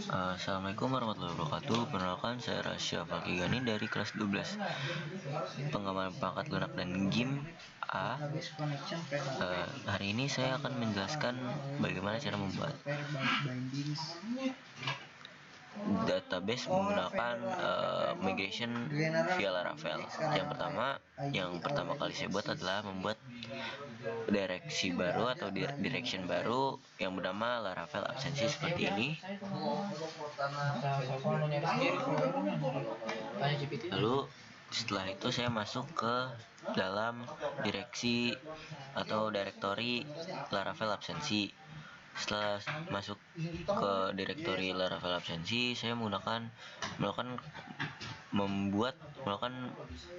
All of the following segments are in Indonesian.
Assalamualaikum warahmatullahi wabarakatuh. Perkenalkan, saya Rasya Fakigani dari kelas 12 Pengembangan Perangkat Lunak dan Game A. Hari ini saya akan menjelaskan bagaimana cara membuat database menggunakan migration via Laravel. Yang pertama kali saya buat adalah membuat direksi baru atau direction baru yang bernama Laravel absensi seperti ini. Lalu setelah itu saya masuk ke dalam direksi atau directory Laravel absensi. Setelah masuk ke directory Laravel absensi, saya melakukan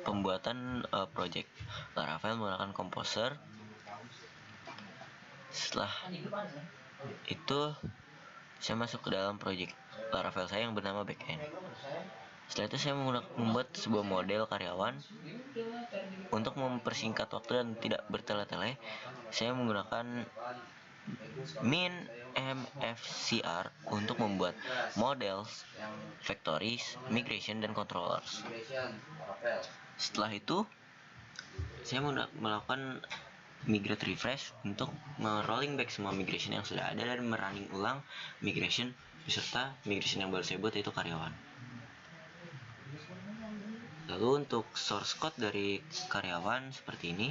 pembuatan project Laravel menggunakan Composer. Setelah itu saya masuk ke dalam project Laravel saya yang bernama backend. Setelah itu saya membuat sebuah model karyawan. Untuk mempersingkat waktu dan tidak bertele-tele, saya menggunakan min mfcr untuk membuat models, factories, migration, dan controllers. Setelah itu saya melakukan migrate refresh untuk rolling back semua migration yang sudah ada dan merunning ulang migration beserta migration yang baru saya buat, yaitu karyawan. Lalu untuk source code dari karyawan seperti ini.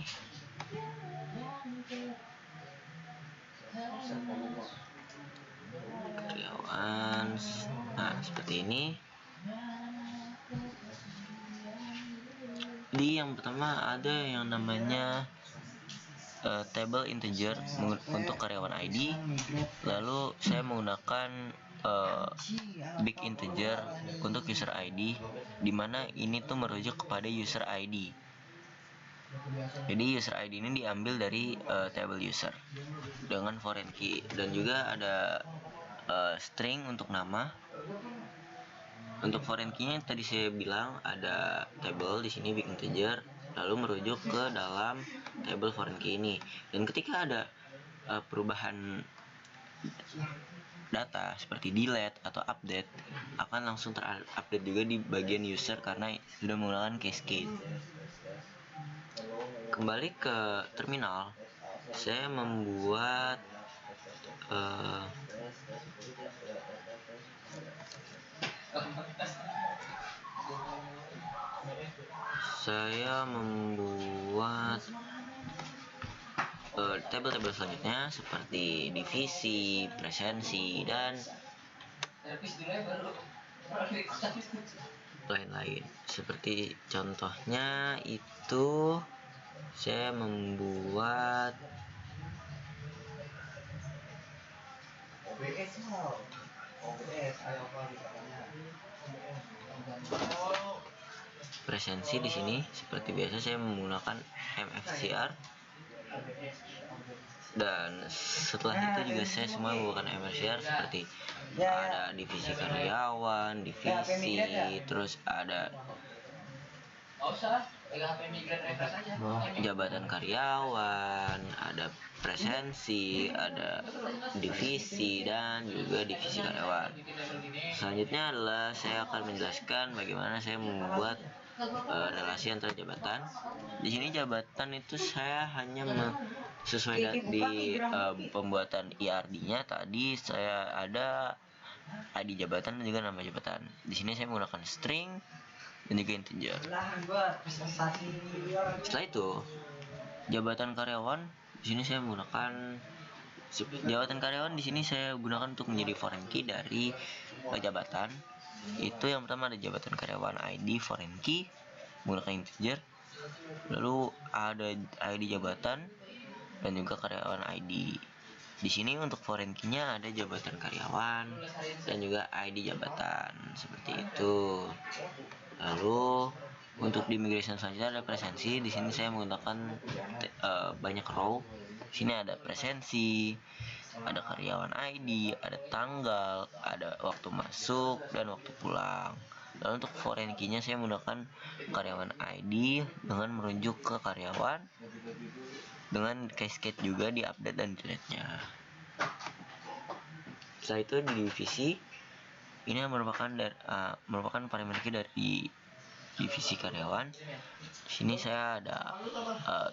Karyawan, nah seperti ini. Di yang pertama ada yang namanya table integer untuk karyawan ID. Lalu saya menggunakan big integer untuk user ID, dimana ini tuh merujuk kepada user ID. Jadi user ID ini diambil dari table user dengan foreign key, dan juga ada string untuk nama. Untuk foreign key-nya tadi saya bilang ada table di sini big integer, lalu merujuk ke dalam table foreign key ini. Dan ketika ada perubahan data seperti delete atau update, akan langsung terupdate juga di bagian user karena sudah menggunakan cascade. Kembali ke terminal, saya membuat table-table selanjutnya seperti divisi, presensi, dan lain-lain. Seperti contohnya itu saya membuat presensi di sini. Seperti biasa saya menggunakan mfcr, dan setelah itu juga saya semua menggunakan mfcr seperti ada divisi karyawan, divisi, terus ada jabatan karyawan, ada presensi, ada divisi, dan juga divisi karyawan. Selanjutnya adalah saya akan menjelaskan bagaimana saya membuat relasi antara jabatan. Di sini jabatan itu saya hanya sesuai di pembuatan IRD-nya. Tadi saya ada ID jabatan dan juga nama jabatan. Di sini saya menggunakan string dan juga integer. Setelah itu jabatan karyawan di sini saya menggunakan untuk menjadi foreign key dari jabatan. Itu yang pertama ada jabatan karyawan ID foreign key menggunakan integer. Lalu ada ID jabatan dan juga karyawan ID. Di sini untuk foreign key-nya ada jabatan karyawan dan juga ID jabatan seperti itu. Lalu untuk di migration selanjutnya ada presensi. Di sini saya menggunakan banyak row. Di sini ada presensi, ada karyawan ID, ada tanggal, ada waktu masuk dan waktu pulang. Lalu untuk foreign key-nya saya menggunakan karyawan ID dengan merujuk ke karyawan, dengan cascade juga di update dan delete-nya. Setelah itu di divisi ini merupakan parameter key dari divisi karyawan. Di sini saya ada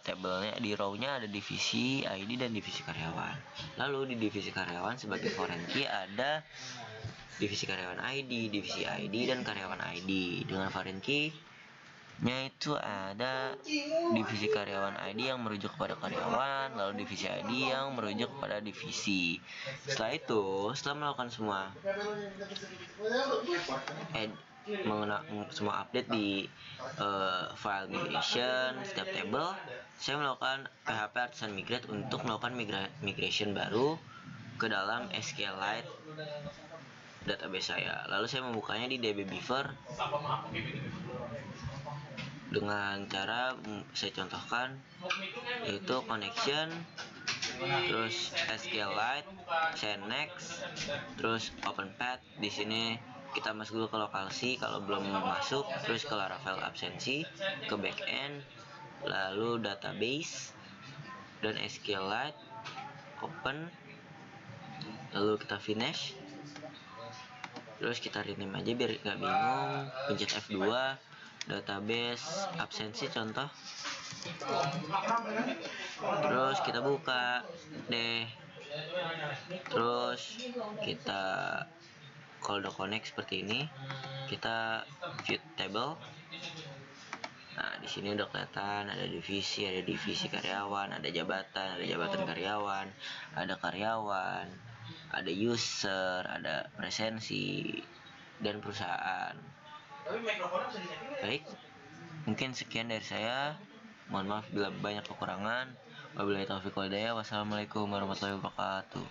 tabelnya, di row-nya ada divisi ID dan divisi karyawan. Lalu di divisi karyawan sebagai foreign key ada divisi karyawan ID, divisi ID, dan karyawan ID. Dengan foreign key-nya itu ada divisi karyawan ID yang merujuk kepada karyawan, lalu divisi ID yang merujuk kepada divisi. Setelah itu, setelah melakukan semua update di file migration setiap table, saya melakukan PHP Artisan Migrate untuk melakukan migration baru ke dalam SQLite database saya. Lalu saya membukanya di DB Beaver dengan cara saya contohkan, yaitu connection, terus SQLite, send next, terus open path. Di sini kita masuk dulu ke lokasi, kalau belum masuk, terus ke Laravel absensi, ke backend, lalu database dan SQLite, open, lalu kita finish, terus kita rename aja biar nggak bingung, pencet F2, database absensi contoh, terus kita buka deh, terus kita kalau udah connect seperti ini, kita view table. Nah, di sini udah kelihatan ada divisi karyawan, ada jabatan karyawan, ada user, ada presensi, dan perusahaan. Baik, mungkin sekian dari saya. Mohon maaf bila banyak kekurangan. Wabillahi taufiq wal hidayah. Wassalamualaikum warahmatullahi wabarakatuh.